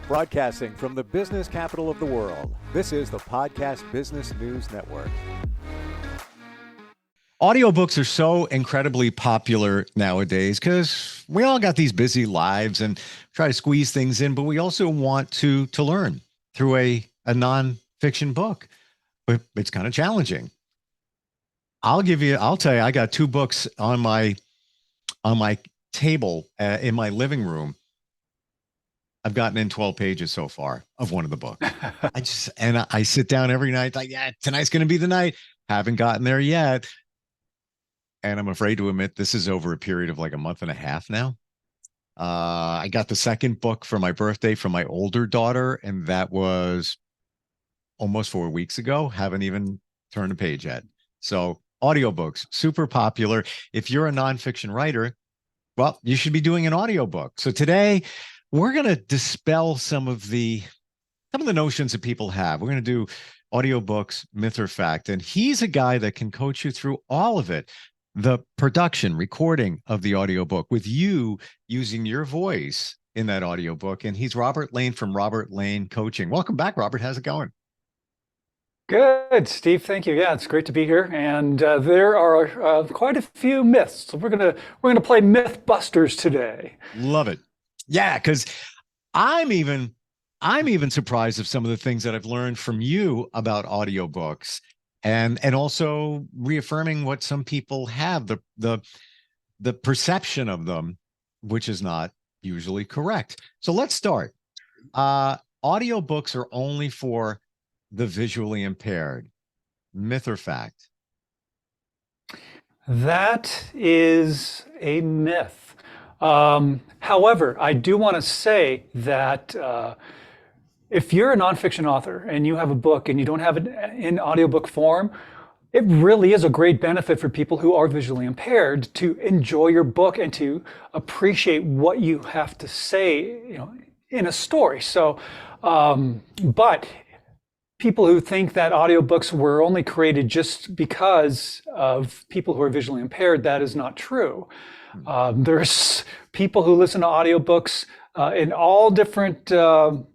Broadcasting from the business capital of the world, this is the Podcast Business News Network. Audiobooks are so incredibly popular nowadays because we all got these busy lives and try to squeeze things in, but we also want to learn through a nonfiction book. But it's kind of challenging. I'll tell you, I got two books on my table in my living room. I've gotten in 12 pages so far of one of the books. I sit down every night like, yeah, tonight's going to be the night. Haven't gotten there yet. And I'm afraid to admit this is over a period of like a month and a half now. I got the second book for my birthday from my older daughter, and that was almost 4 weeks ago. Haven't even turned a page yet. So audiobooks, super popular. If you're a nonfiction writer, well, you should be doing an audiobook. So today we're going to dispel some of the notions that people have. We're going to do audiobooks, myth or fact. And he's a guy that can coach you through all of it. The production, recording of the audiobook with you using your voice in that audiobook. And he's Robert Lane from Robert Lane Coaching. Welcome back, Robert. How's it going? Good, Steve. Thank you. Yeah, it's great to be here. And there are quite a few myths. So we're gonna play Mythbusters today. Love it. Yeah, because I'm even surprised of some of the things that I've learned from you about audiobooks, and also reaffirming what some people have, the perception of them, which is not usually correct. So let's start. Audiobooks are only for the visually impaired. Myth or fact? That is a myth. However, I do want to say that if you're a nonfiction author and you have a book and you don't have it in audiobook form, it really is a great benefit for people who are visually impaired to enjoy your book and to appreciate what you have to say, in a story. So, but people who think that audiobooks were only created just because of people who are visually impaired, that is not true. There's people who listen to audiobooks in all different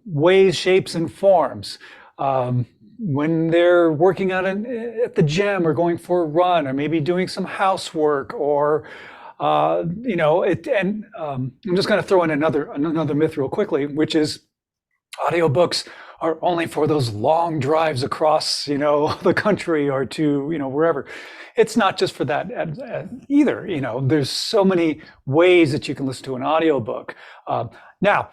ways, shapes, and forms. When they're working out at the gym or going for a run, or maybe doing some housework, or I'm just going to throw in another myth real quickly, which is audiobooks are only for those long drives across, the country or to, wherever. It's not just for that either. There's so many ways that you can listen to an audiobook. Now,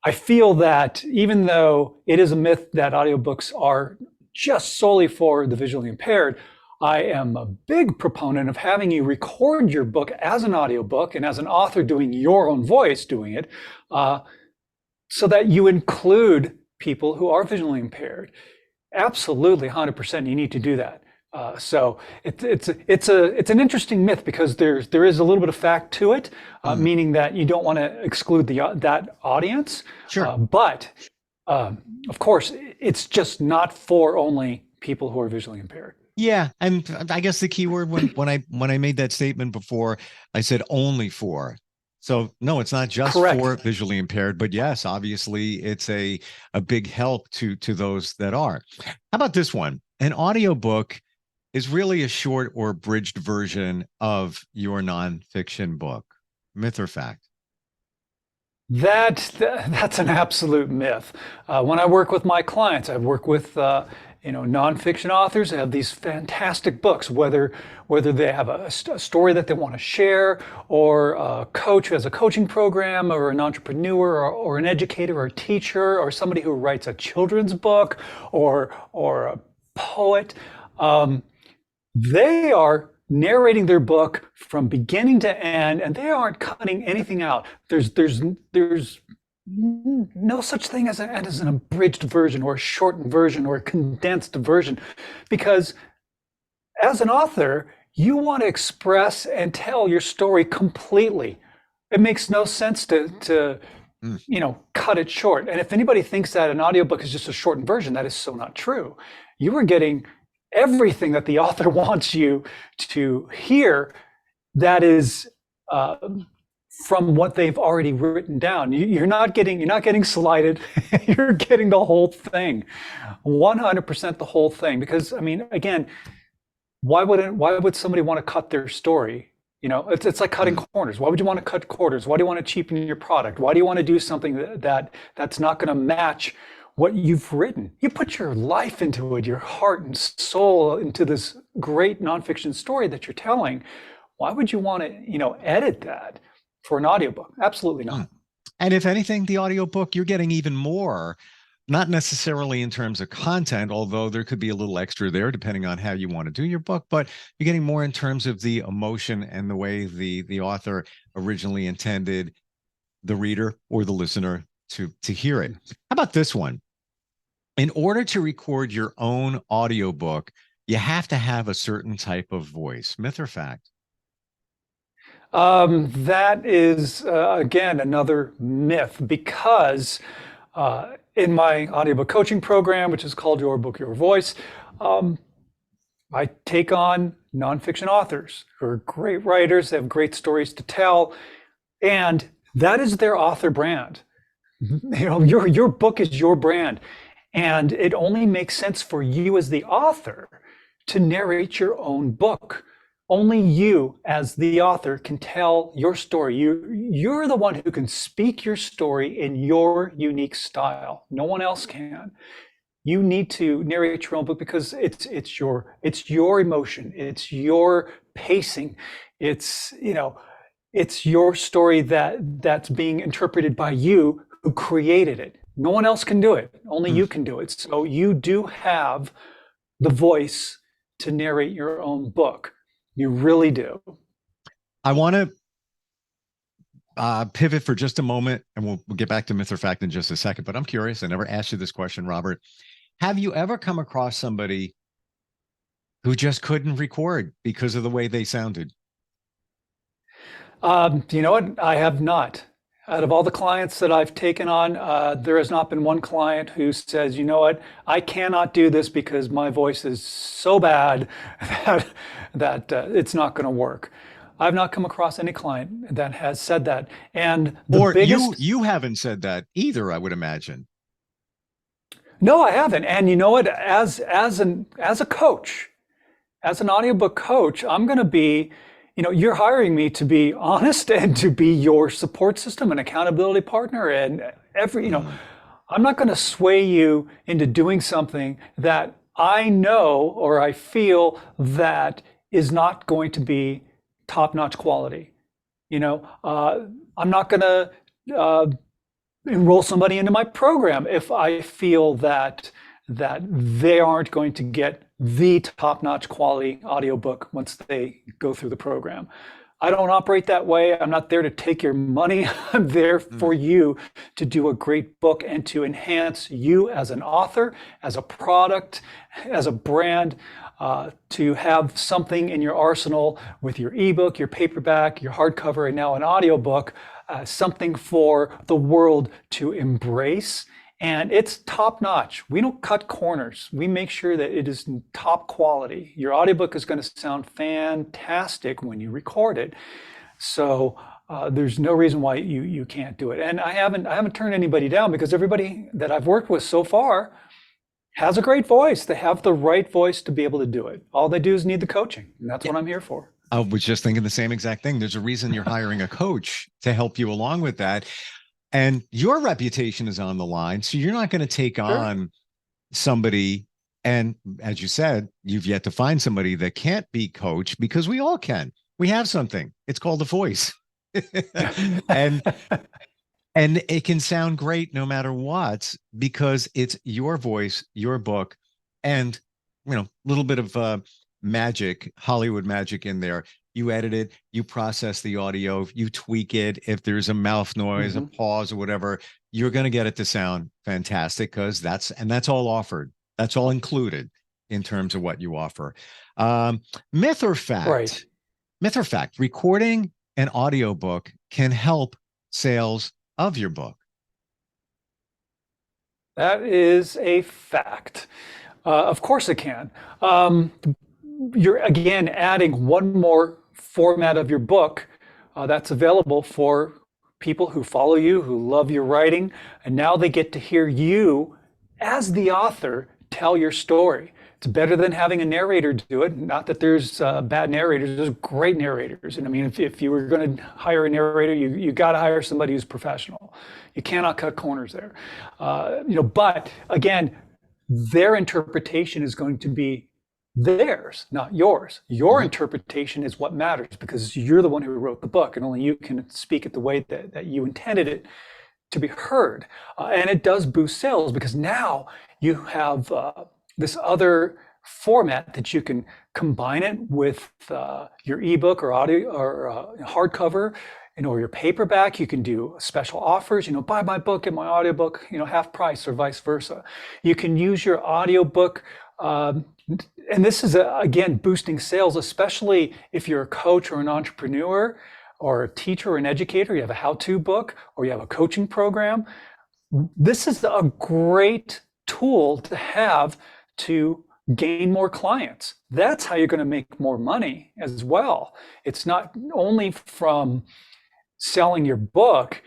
I feel that even though it is a myth that audiobooks are just solely for the visually impaired, I am a big proponent of having you record your book as an audiobook and as an author doing your own voice doing it, so that you include people who are visually impaired. Absolutely, 100%. You need to do that. So it's an interesting myth because there is a little bit of fact to it, meaning that you don't want to exclude that audience. Sure. But of course, it's just not for only people who are visually impaired. Yeah, and I guess the key word when I made that statement before, I said only for. So no, it's not just Correct. For visually impaired, but yes, obviously it's a big help to those that are. How about this one? An audiobook is really a short or abridged version of your nonfiction book. Myth or fact? That's an absolute myth. When I work with my clients, I work with nonfiction authors that have these fantastic books, whether they have a story that they want to share, or a coach who has a coaching program, or an entrepreneur, or an educator, or a teacher, or somebody who writes a children's book, or a poet. They are narrating their book from beginning to end, and they aren't cutting anything out. There's no such thing as an abridged version or a shortened version or a condensed version, because as an author, you want to express and tell your story completely. It makes no sense to cut it short. And if anybody thinks that an audiobook is just a shortened version, that is so not true. You are getting everything that the author wants you to hear that is from what they've already written down. You're not getting slighted. You're getting the whole thing, 100% the whole thing. Because I mean, again, why would somebody want to cut their story? It's like cutting corners. Why would you want to cut corners? Why do you want to cheapen your product? Why do you want to do something that's not going to match what you've written? You put your life into it, your heart and soul into this great nonfiction story that you're telling. Why would you want to, edit that for an audiobook? Absolutely not. And if anything, the audiobook, you're getting even more, not necessarily in terms of content, although there could be a little extra there depending on how you want to do your book, but you're getting more in terms of the emotion and the way the author originally intended the reader or the listener to hear it. How about this one? In order to record your own audiobook, you have to have a certain type of voice. Myth or fact? That is, again, another myth, because in my audiobook coaching program, which is called Your Book, Your Voice, I take on nonfiction authors who are great writers. They have great stories to tell, and that is their author brand. Your book is your brand, and it only makes sense for you as the author to narrate your own book. Only you as the author can tell your story. You're the one who can speak your story in your unique style. No one else can. You need to narrate your own book because it's your emotion, it's your pacing, it's your story that's being interpreted by you who created it. No one else can do it. Only you can do it. So you do have the voice to narrate your own book. You really do. I want to pivot for just a moment, and we'll get back to myth or fact in just a second. But I'm curious. I never asked you this question, Robert. Have you ever come across somebody who just couldn't record because of the way they sounded? You know what? I have not. Out of all the clients that I've taken on, there has not been one client who says, you know what, I cannot do this because my voice is so bad that it's not going to work. I've not come across any client that has said that. And you haven't said that either, I would imagine. No, I haven't. And you know what? As a coach, as an audiobook coach, I'm going to be, you're hiring me to be honest and to be your support system and accountability partner. And I'm not going to sway you into doing something that I know or I feel that is not going to be top-notch quality. I'm not going to enroll somebody into my program if I feel that they aren't going to get the top-notch quality audiobook once they go through the program. I don't operate that way. I'm not there to take your money. I'm there for you to do a great book and to enhance you as an author, as a product, as a brand, to have something in your arsenal with your ebook, your paperback, your hardcover, and now an audiobook, something for the world to embrace. And it's top notch. We don't cut corners. We make sure that it is top quality. Your audiobook is going to sound fantastic when you record it. So there's no reason why you can't do it. And I haven't turned anybody down because everybody that I've worked with so far has a great voice. They have the right voice to be able to do it. All they do is need the coaching. And that's what I'm here for. I was just thinking the same exact thing. There's a reason you're hiring a coach to help you along with that. And your reputation is on the line. So you're not going to take on somebody. And as you said, you've yet to find somebody that can't be coached, because we all can. We have something. It's called a voice. and it can sound great no matter what, because it's your voice, your book, and a little bit of magic, Hollywood magic in there. You edit it, you process the audio, you tweak it. If there's a mouth noise, a pause, or whatever, you're going to get it to sound fantastic, because that's all offered. That's all included in terms of what you offer. Myth or fact? Right. Myth or fact? Recording an audiobook can help sales of your book. That is a fact. Of course it can. You're again adding one more format of your book that's available for people who follow you, who love your writing, and now they get to hear you as the author tell your story. It's better than having a narrator do it. Not that there's bad narrators, there's great narrators. And I mean, if you were going to hire a narrator, you got to hire somebody who's professional. You cannot cut corners there. But again, their interpretation is going to be theirs, not yours. Your interpretation is what matters because you're the one who wrote the book and only you can speak it the way that you intended it to be heard. And it does boost sales because now you have this other format that you can combine it with your ebook or audio or hardcover, or your paperback. You can do special offers, buy my book and my audiobook, half price or vice versa. You can use your audiobook. And this is, again, boosting sales, especially if you're a coach or an entrepreneur or a teacher or an educator, you have a how-to book or you have a coaching program. This is a great tool to have to gain more clients. That's how you're going to make more money as well. It's not only from selling your book,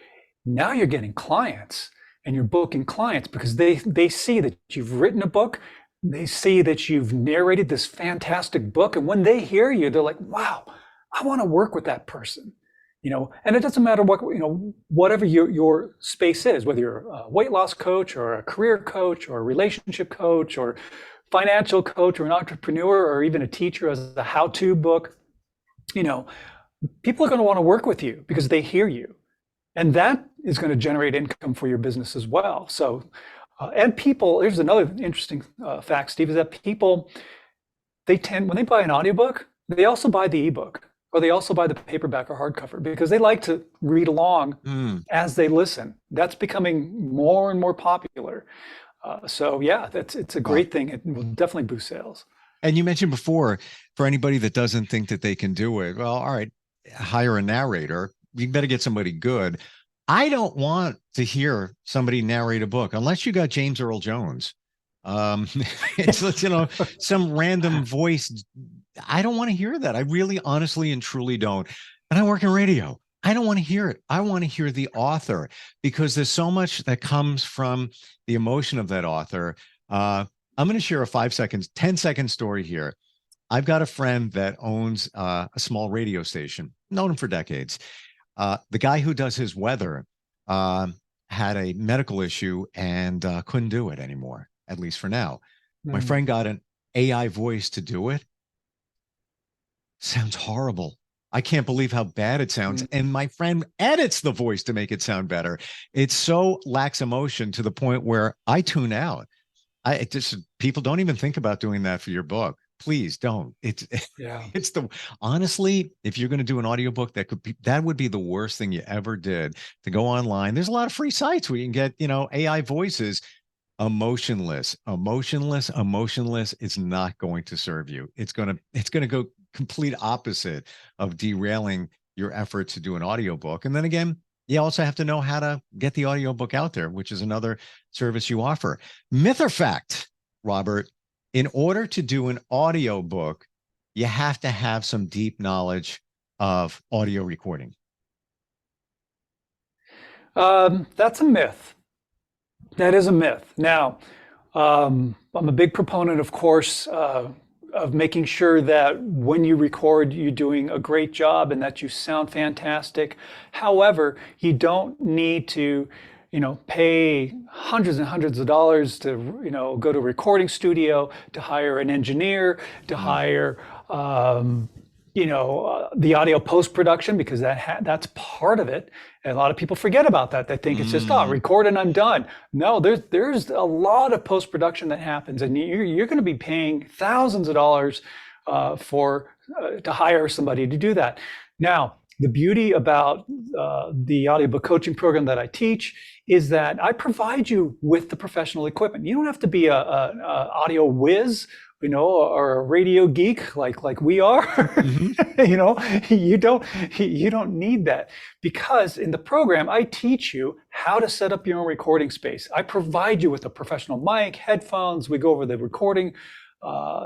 now you're getting clients and you're booking clients because they see that you've written a book. They see that you've narrated this fantastic book. And when they hear you, they're like, wow, I want to work with that person. And it doesn't matter what, whatever your space is, whether you're a weight loss coach or a career coach or a relationship coach or financial coach or an entrepreneur or even a teacher as a how-to book, people are going to want to work with you because they hear you. And that is going to generate income for your business as well. So, and people, here's another interesting fact, Steve, is that people, when they buy an audiobook, they also buy the ebook. Or they also buy the paperback or hardcover because they like to read along as they listen. That's becoming more and more popular. So yeah, it's a great thing. It will definitely boost sales. And you mentioned before, for anybody that doesn't think that they can do it, well, all right, hire a narrator. You better get somebody good. I don't want to hear somebody narrate a book unless you got James Earl Jones. It's some random voice. I don't want to hear that. I really, honestly, and truly don't. And I work in radio. I don't want to hear it. I want to hear the author because there's so much that comes from the emotion of that author. I'm going to share a 10-second story here. I've got a friend that owns a small radio station, known him for decades. The guy who does his weather had a medical issue and couldn't do it anymore, at least for now. My friend got an AI voice to do it. Sounds horrible. I can't believe how bad it sounds. And my friend edits the voice to make it sound better. It so lacks emotion to the point where I tune out. People don't even think about doing that for your book. Please don't. Honestly, if you're going to do an audiobook, that would be the worst thing you ever did, to go online. There's a lot of free sites where you can get, AI voices. Emotionless is not going to serve you. It's going to go complete opposite of derailing your effort to do an audiobook. And then again, you also have to know how to get the audiobook out there, which is another service you offer. Myth or fact, Robert, in order to do an audiobook, you have to have some deep knowledge of audio recording. That's a myth. That is a myth. Now, I'm a big proponent, of course, of making sure that when you record, you're doing a great job and that you sound fantastic. However, you don't need to, pay hundreds and hundreds of dollars to, go to a recording studio, to hire an engineer, to hire, the audio post-production, because that's part of it. And a lot of people forget about that. They think it's just, record and I'm done. No, there's a lot of post-production that happens, and you're going to be paying thousands of dollars to hire somebody to do that. Now, the beauty about the audiobook coaching program that I teach is that I provide you with the professional equipment. You don't have to be a audio whiz, or a radio geek like we are. You don't need that, because in the program I teach you how to set up your own recording space. I provide you with a professional mic, headphones. We go over the recording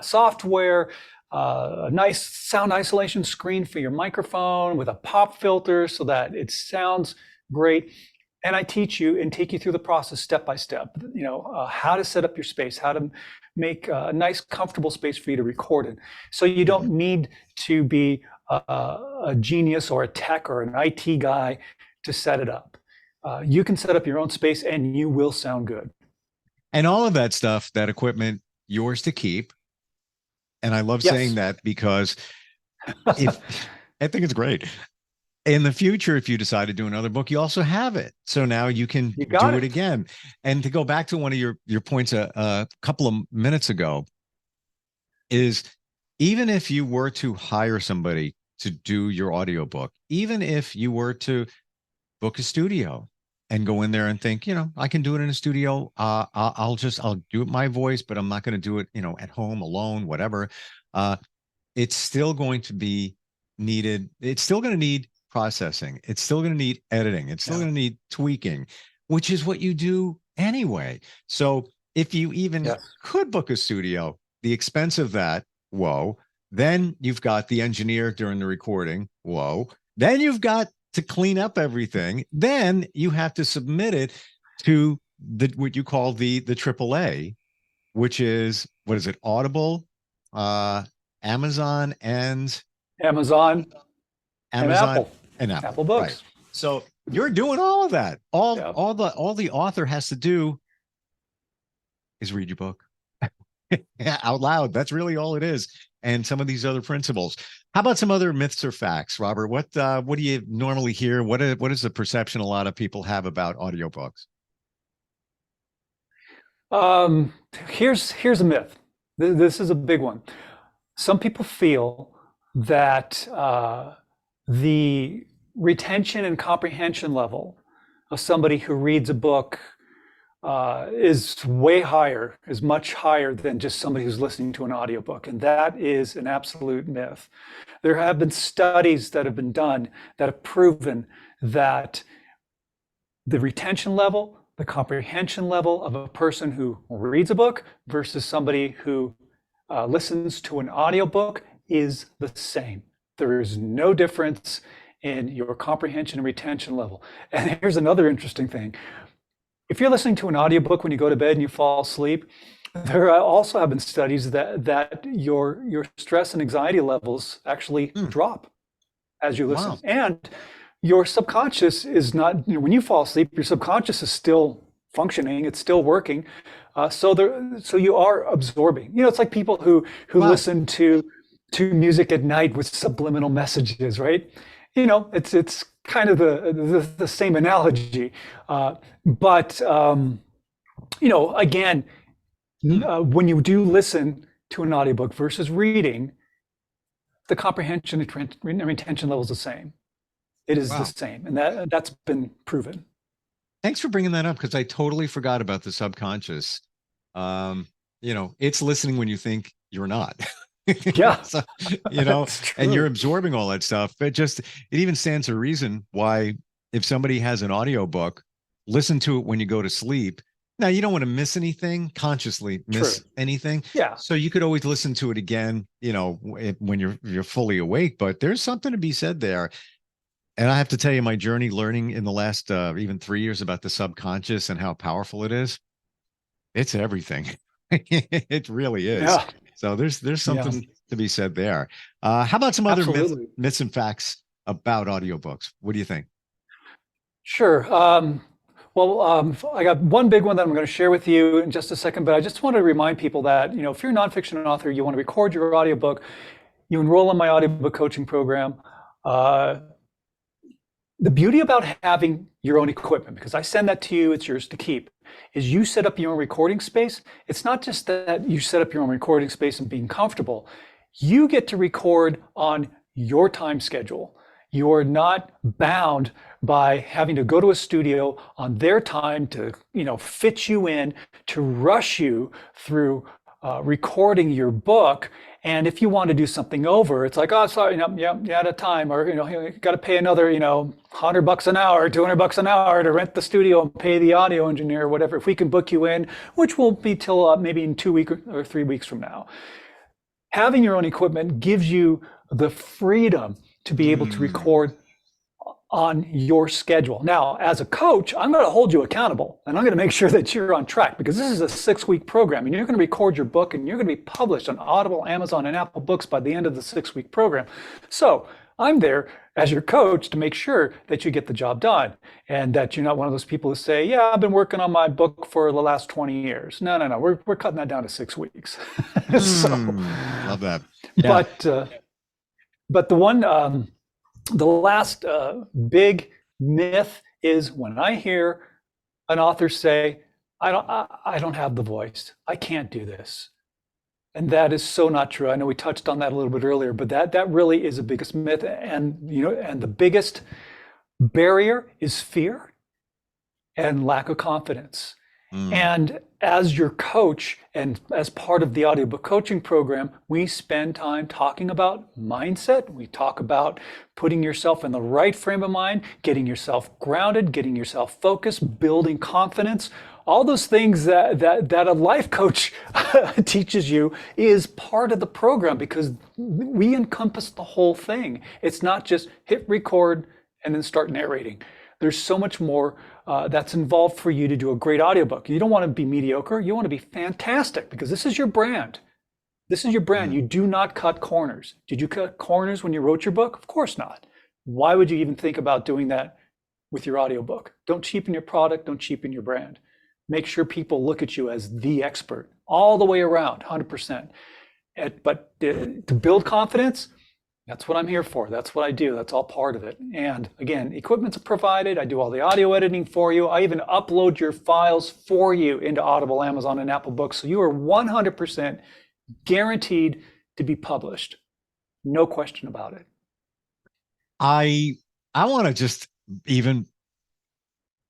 software. a nice sound isolation screen for your microphone with a pop filter so that it sounds great. And I teach you and take you through the process step by step, how to set up your space, how to make a nice, comfortable space for you to record in. So you don't need to be a genius or a tech or an IT guy to set it up. You can set up your own space and you will sound good. And all of that stuff, that equipment, yours to keep. And I love saying that because if I think it's great. In the future, if you decide to do another book, you also have it. So now you can do it again. And to go back to one of your points a couple of minutes ago, is even if you were to hire somebody to do your audiobook, even if you were to book a studio and go in there and think, I can do it in a studio. I'll do it my voice, but I'm not going to do it, at home alone, whatever. It's still going to be needed. It's still going to need processing. It's still going to need editing. It's still going to need tweaking, which is what you do anyway. So if you even could book a studio, the expense of that, whoa. Then you've got the engineer during the recording, whoa. Then you've got to clean up everything. Then you have to submit it to what you call the AAA, which is, what is it? Audible, Amazon and Apple. And Apple Books. Right. So you're doing all of that. All the author has to do is read your book out loud. That's really all it is. And some of these other principles. How about some other myths or facts, Robert? What do you normally hear? What is the perception a lot of people have about audiobooks? Here's a myth. This is a big one. Some people feel that the retention and comprehension level of somebody who reads a book is way higher, is much higher than just somebody who's listening to an audiobook. And that is an absolute myth. There have been studies that have been done that have proven that the retention level, the comprehension level of a person who reads a book versus somebody who listens to an audiobook is the same. There is no difference in your comprehension and retention level. And here's another interesting thing. If you're listening to an audiobook when you go to bed and you fall asleep, there also have been studies that your stress and anxiety levels actually drop as you listen. Wow. And your subconscious is not, when you fall asleep, your subconscious is still functioning, it's still working. So you are absorbing. It's like people who listen to music at night with subliminal messages, right? It's kind of the same analogy. But again, when you do listen to an audiobook versus reading, the comprehension and retention level is the same. It is the same, and that's been proven. Thanks for bringing that up, because I totally forgot about the subconscious. It's listening when you think you're not. Yeah. So, and you're absorbing all that stuff. But it even stands to reason why, if somebody has an audiobook, listen to it when you go to sleep. Now, you don't want to miss anything, consciously miss anything. Yeah. So you could always listen to it again, when you're fully awake. But there's something to be said there. And I have to tell you, my journey learning in the last even 3 years about the subconscious and how powerful it is, it's everything. It really is. Yeah. So there's something to be said there. How about some other myths and facts about audiobooks? What do you think? Sure. I got one big one that I'm going to share with you in just a second, but I just want to remind people that, if you're a nonfiction author, you want to record your audiobook, you enroll in my audiobook coaching program. The beauty about having your own equipment, because I send that to you, it's yours to keep, is you set up your own recording space. It's not just that you set up your own recording space and being comfortable. You get to record on your time schedule. You're not bound by having to go to a studio on their time to, fit you in, to rush you through recording your book. And if you want to do something over, it's like, oh, sorry, you're out of time, or you got to pay another, $100 an hour, $200 an hour to rent the studio and pay the audio engineer or whatever. If we can book you in, which will be till maybe in 2 weeks or 3 weeks from now. Having your own equipment gives you the freedom to be able to record on your schedule. Now, as a coach, I'm going to hold you accountable and I'm going to make sure that you're on track, because this is a 6-week program and you're going to record your book and you're going to be published on Audible, Amazon, and Apple Books by the end of the 6-week program. So I'm there as your coach to make sure that you get the job done and that you're not one of those people who say, yeah, I've been working on my book for the last 20 years. No. We're cutting that down to 6 weeks. Love that. Yeah. But the last big myth is when I hear an author say, I don't have the voice. I can't do this. And that is so not true. I know we touched on that a little bit earlier, but that really is the biggest myth. And and the biggest barrier is fear and lack of confidence. And as your coach and as part of the audiobook coaching program, we spend time talking about mindset. We talk about putting yourself in the right frame of mind, getting yourself grounded, getting yourself focused, building confidence. All those things that a life coach teaches you is part of the program, because we encompass the whole thing. It's not just hit record and then start narrating. There's so much more that's involved for you to do a great audiobook. You don't want to be mediocre. You want to be fantastic, because this is your brand. This is your brand. You do not cut corners. Did you cut corners when you wrote your book? Of course not. Why would you even think about doing that with your audiobook? Don't cheapen your product. Don't cheapen your brand. Make sure people look at you as the expert all the way around, 100%. But to build confidence, that's what I'm here for. That's what I do. That's all part of it. And again, equipment's provided. I do all the audio editing for you. I even upload your files for you into Audible, Amazon, and Apple Books. So you are 100% guaranteed to be published. No question about it. I want to just even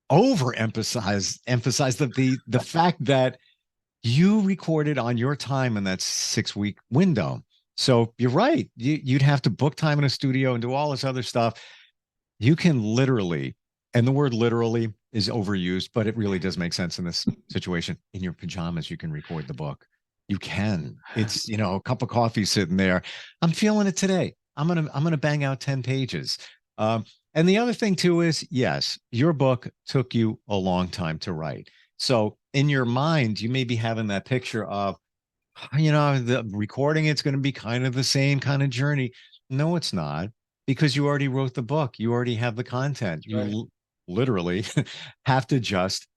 emphasize the fact that you recorded on your time in that 6-week window. So you're right. You'd have to book time in a studio and do all this other stuff. You can literally, and the word literally is overused, but it really does make sense in this situation. In your pajamas, you can record the book. You can. It's, a cup of coffee sitting there. I'm feeling it today. I'm gonna bang out 10 pages. And the other thing too is, yes, your book took you a long time to write. So in your mind, you may be having that picture of, the recording, it's going to be kind of the same kind of journey. No, it's not, because you already wrote the book. You already have the content. You literally have to just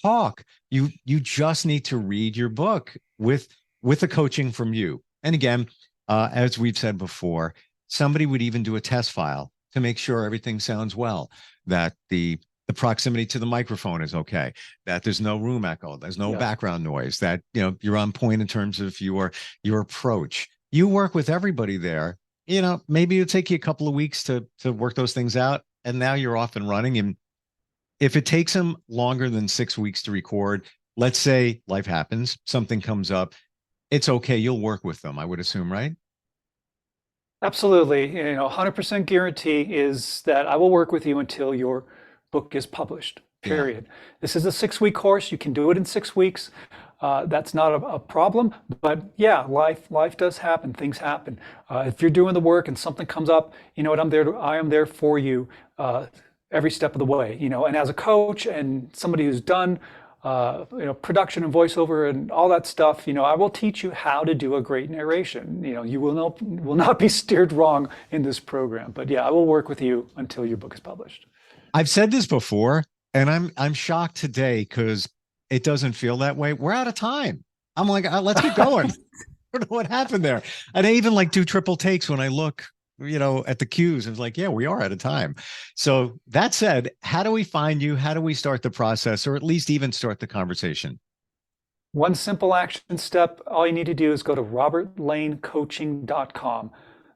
talk. You just need to read your book with the coaching from you. And again, as we've said before, somebody would even do a test file to make sure everything sounds well, that the proximity to the microphone is okay, that there's no room echo, there's no background noise, that you're on point in terms of your approach. You work with everybody there. Maybe it'll take you a couple of weeks to work those things out, and now you're off and running. And if it takes them longer than 6 weeks to record, let's say life happens, something comes up, it's okay. You'll work with them, I would assume, right? Absolutely. 100% guarantee is that I will work with you until your book is published, period. Yeah. This is a 6-week course. You can do it in 6 weeks. That's not a problem, but yeah, life does happen. Things happen. If you're doing the work and something comes up, you know what, I am there for you every step of the way, and as a coach and somebody who's done production and voiceover and all that stuff, I will teach you how to do a great narration. You will not be steered wrong in this program, but yeah, I will work with you until your book is published. I've said this before, and I'm shocked today because it doesn't feel that way. We're out of time. I'm like, let's keep going. I don't know what happened there. And I even do triple takes when I look, at the cues. It's like, yeah, we are out of time. So that said, how do we find you? How do we start the process, or at least even start the conversation? One simple action step. All you need to do is go to robertlanecoaching.com.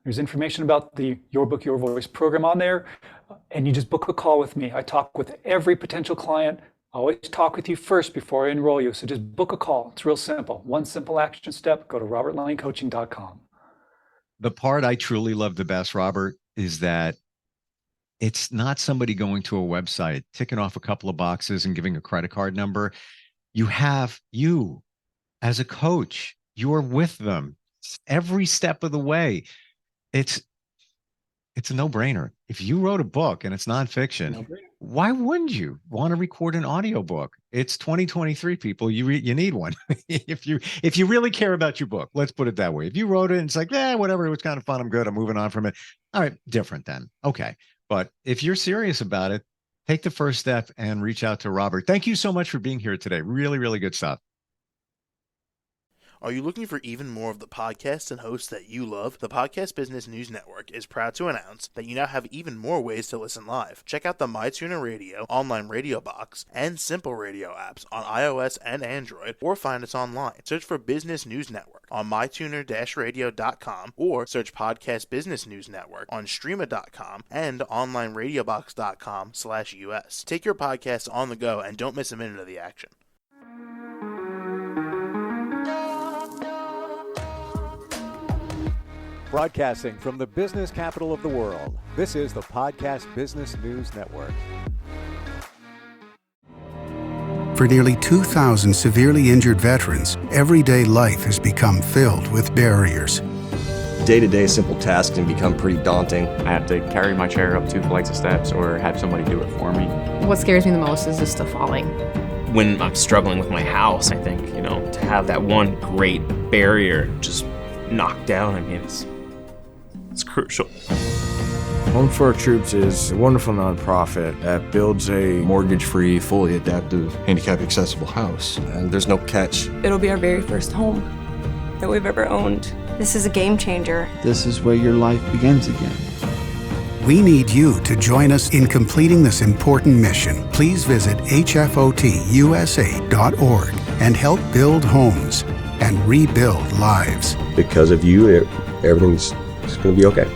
There's information about the Your Book, Your Voice program on there, and you just book a call with me. I talk with every potential client. I always talk with you first before I enroll you. So just book a call. It's real simple. One simple action step, go to robertlanecoaching.com. The part I truly love the best, Robert, is that it's not somebody going to a website, ticking off a couple of boxes and giving a credit card number. You as a coach, you're with them. every step of the way. It's a no-brainer. If you wrote a book and it's nonfiction, why wouldn't you want to record an audiobook? It's 2023, people. You need one. if you really care about your book, let's put it that way. If you wrote it and it's like, whatever, it was kind of fun, I'm good, I'm moving on from it. All right, different then. Okay. But if you're serious about it, take the first step and reach out to Robert. Thank you so much for being here today. Really, really good stuff. Are you looking for even more of the podcasts and hosts that you love? The Podcast Business News Network is proud to announce that you now have even more ways to listen live. Check out the MyTuner Radio, online radio box, and Simple Radio apps on iOS and Android, or find us online. Search for Business News Network on mytuner-radio.com, or search Podcast Business News Network on streama.com and onlineradiobox.com/US. Take your podcast on the go and don't miss a minute of the action. Broadcasting from the business capital of the world, this is the Podcast Business News Network. For nearly 2,000 severely injured veterans, everyday life has become filled with barriers. Day-to-day simple tasks can become pretty daunting. I have to carry my chair up 2 flights of steps or have somebody do it for me. What scares me the most is just the falling. When I'm struggling with my house, I think, to have that one great barrier just knocked down, it's crucial. Home for Our Troops is a wonderful nonprofit that builds a mortgage-free, fully adaptive, handicap-accessible house. And there's no catch. It'll be our very first home that we've ever owned. This is a game changer. This is where your life begins again. We need you to join us in completing this important mission. Please visit hfotusa.org and help build homes and rebuild lives. Because of you, everything's going to be okay.